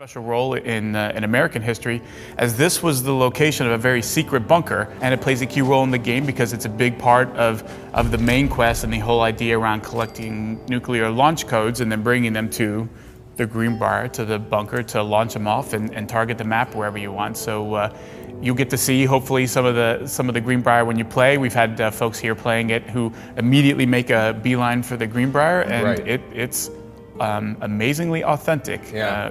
Special role in American history, as this was the location of a very secret bunker, and it plays a key role in the game because it's a big part of the main quest and the whole idea around collecting nuclear launch codes and then bringing them to the Greenbrier, to the bunker, to launch them off and target the map wherever you want. So you'll get to see hopefully some of the Greenbrier when you play. We've had folks here playing it who immediately make a beeline for the Greenbrier, and right. It's amazingly authentic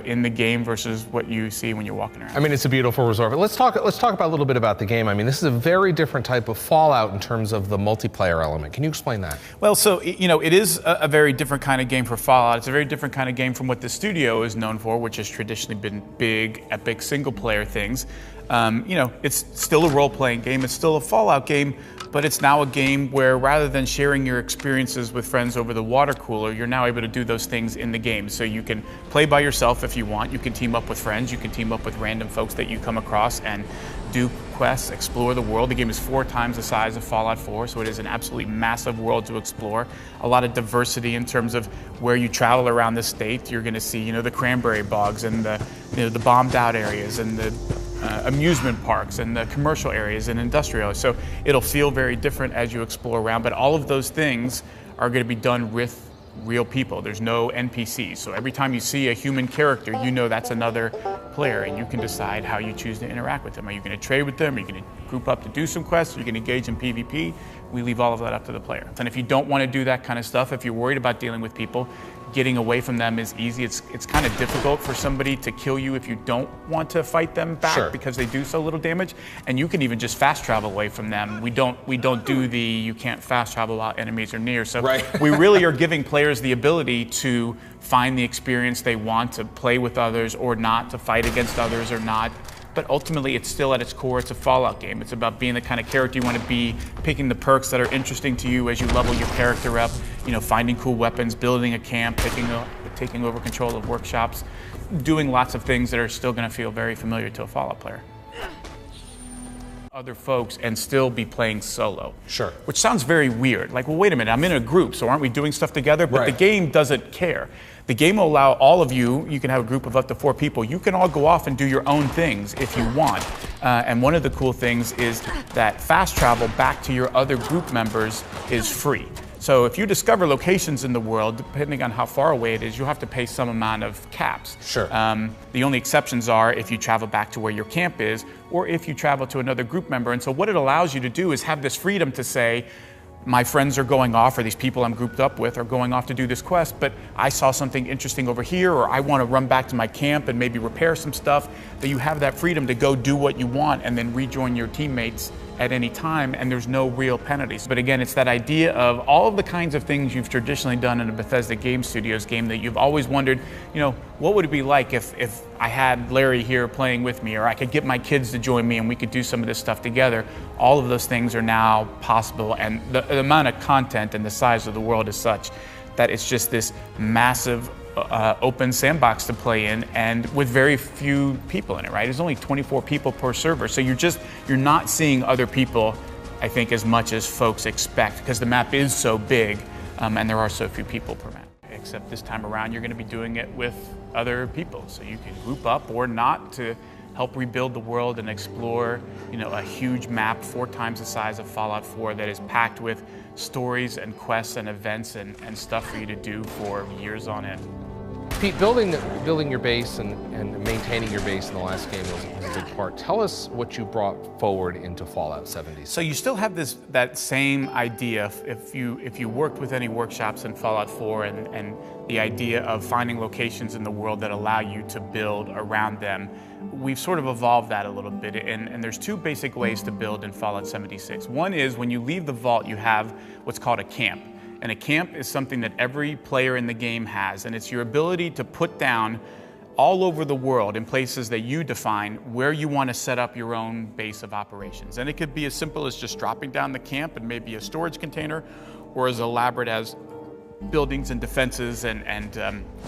in the game versus what you see when you're walking around. I mean, it's a beautiful resort. But let's talk about a little bit about the game. I mean, this is a very different type of Fallout in terms of the multiplayer element. Can you explain that? Well, so it is a very different kind of game for Fallout. It's a very different kind of game from what the studio is known for, which has traditionally been big, epic single-player things. It's still a role-playing game. It's still a Fallout game, but it's now a game where rather than sharing your experiences with friends over the water cooler, you're now able to do those things in the game. So you can play by yourself if you want. You can team up with friends. You can team up with random folks that you come across and do quests, explore the world. The game is 4 times the size of Fallout 4, so it is an absolutely massive world to explore. A lot of diversity in terms of where you travel around the state. You're going to see, the cranberry bogs and the bombed out areas and the amusement parks and the commercial areas and industrial. So it'll feel very different as you explore around, but all of those things are going to be done with real people. There's no NPCs. So every time you see a human character, that's another player, and you can decide how you choose to interact with them. Are you going to trade with them? Are you going to group up to do some quests? Are you going to engage in PvP? We leave all of that up to the player. And if you don't want to do that kind of stuff, if you're worried about dealing with people, getting away from them is easy. It's kind of difficult for somebody to kill you if you don't want to fight them back because they do so little damage. And you can even just fast travel away from them. We don't do the you can't fast travel while enemies are near. So we really are giving players the ability to find the experience they want, to play with others or not, to fight against others or not. But ultimately, it's still at its core, it's a Fallout game. It's about being the kind of character you want to be, picking the perks that are interesting to you as you level your character up, finding cool weapons, building a camp, taking over control of workshops, doing lots of things that are still going to feel very familiar to a Fallout player. Other folks and still be playing solo. Sure. Which sounds very weird. Like, well, wait a minute, I'm in a group, so aren't we doing stuff together? But the game doesn't care. The game will allow all of you can have a group of up to 4 people, you can all go off and do your own things if you want. And one of the cool things is that fast travel back to your other group members is free. So if you discover locations in the world, depending on how far away it is, you'll have to pay some amount of caps. Sure. The only exceptions are if you travel back to where your camp is, or if you travel to another group member. And so what it allows you to do is have this freedom to say, my friends are going off, or these people I'm grouped up with are going off to do this quest, but I saw something interesting over here, or I want to run back to my camp and maybe repair some stuff, that you have that freedom to go do what you want and then rejoin your teammates at any time, and there's no real penalties. But again, it's that idea of all of the kinds of things you've traditionally done in a Bethesda Game Studios game that you've always wondered, what would it be like if I had Larry here playing with me, or I could get my kids to join me and we could do some of this stuff together. All of those things are now possible, and the amount of content and the size of the world is such that it's just this massive open sandbox to play in, and with very few people in it, right? There's only 24 people per server, so you're not seeing other people, I think, as much as folks expect, because the map is so big and there are so few people per map. Except this time around, you're going to be doing it with other people, so you can group up or not to help rebuild the world and explore, a huge map 4 times the size of Fallout 4 that is packed with stories and quests and events and stuff for you to do for years on end. Pete, building your base and maintaining your base in the last game was a big part. Tell us what you brought forward into Fallout 76. So you still have that same idea if you worked with any workshops in Fallout 4 and the idea of finding locations in the world that allow you to build around them. We've sort of evolved that a little bit, and there's 2 basic ways to build in Fallout 76. One is when you leave the vault, you have what's called a camp. And a camp is something that every player in the game has, and it's your ability to put down all over the world in places that you define where you want to set up your own base of operations. And it could be as simple as just dropping down the camp and maybe a storage container, or as elaborate as buildings and defenses and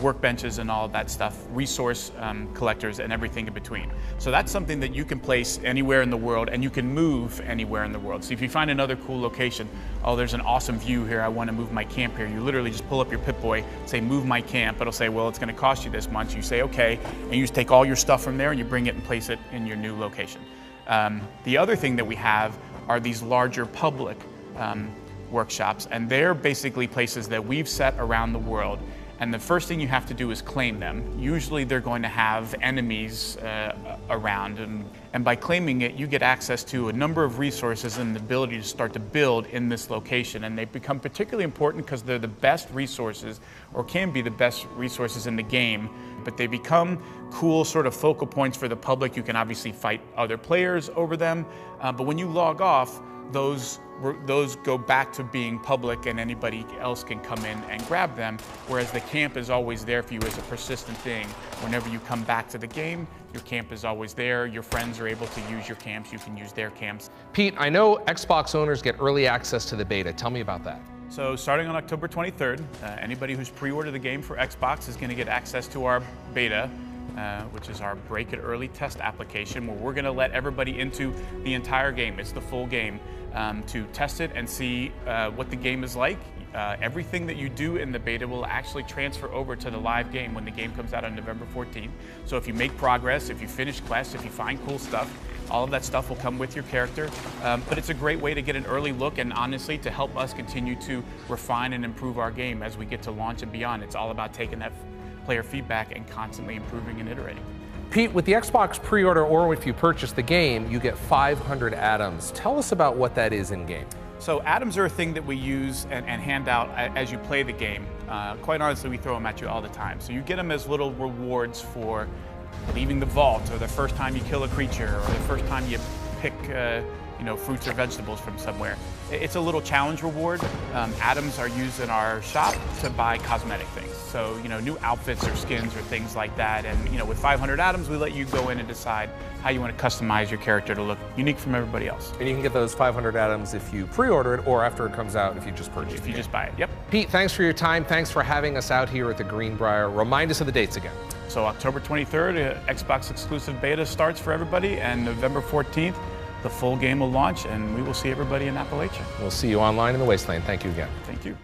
workbenches and all of that stuff, resource collectors and everything in between. So that's something that you can place anywhere in the world, and you can move anywhere in the world. So if you find another cool location, oh, there's an awesome view here, I want to move my camp here, you literally just pull up your Pip-Boy, say move my camp, it'll say, well, it's going to cost you this much. You say okay, and you just take all your stuff from there and you bring it and place it in your new location. The other thing that we have are these larger public workshops, and they're basically places that we've set around the world, and the first thing you have to do is claim them. Usually they're going to have enemies around, and by claiming it you get access to a number of resources and the ability to start to build in this location, and they become particularly important because they're the best resources, or can be the best resources in the game, but they become cool sort of focal points for the public. You can obviously fight other players over them, but when you log off, those go back to being public and anybody else can come in and grab them, whereas the camp is always there for you as a persistent thing. Whenever you come back to the game, your camp is always there. Your friends are able to use your camps, you can use their camps. Pete, I know Xbox owners get early access to the beta. Tell me about that. So starting on October 23rd, anybody who's pre-ordered the game for Xbox is going to get access to our beta, which is our Break It Early test application, where we're going to let everybody into the entire game. It's the full game, to test it and see what the game is like. Everything that you do in the beta will actually transfer over to the live game when the game comes out on November 14th. So if you make progress, if you finish quests, if you find cool stuff, all of that stuff will come with your character. But it's a great way to get an early look, and honestly to help us continue to refine and improve our game as we get to launch and beyond. It's all about taking that player feedback and constantly improving and iterating. Pete, with the Xbox pre-order, or if you purchase the game, you get 500 atoms. Tell us about what that is in game. So atoms are a thing that we use and hand out as you play the game. Quite honestly, we throw them at you all the time. So you get them as little rewards for leaving the vault, or the first time you kill a creature, or the first time you pick fruits or vegetables from somewhere. It's a little challenge reward. Atoms are used in our shop to buy cosmetic things. So, new outfits or skins or things like that. And, with 500 atoms, we let you go in and decide how you want to customize your character to look unique from everybody else. And you can get those 500 atoms if you pre-order it, or after it comes out if you just purchase it. If you just buy it, yep. Pete, thanks for your time. Thanks for having us out here at the Greenbrier. Remind us of the dates again. So October 23rd, Xbox exclusive beta starts for everybody, and November 14th, the full game will launch, and we will see everybody in Appalachia. We'll see you online in the Wasteland. Thank you again. Thank you.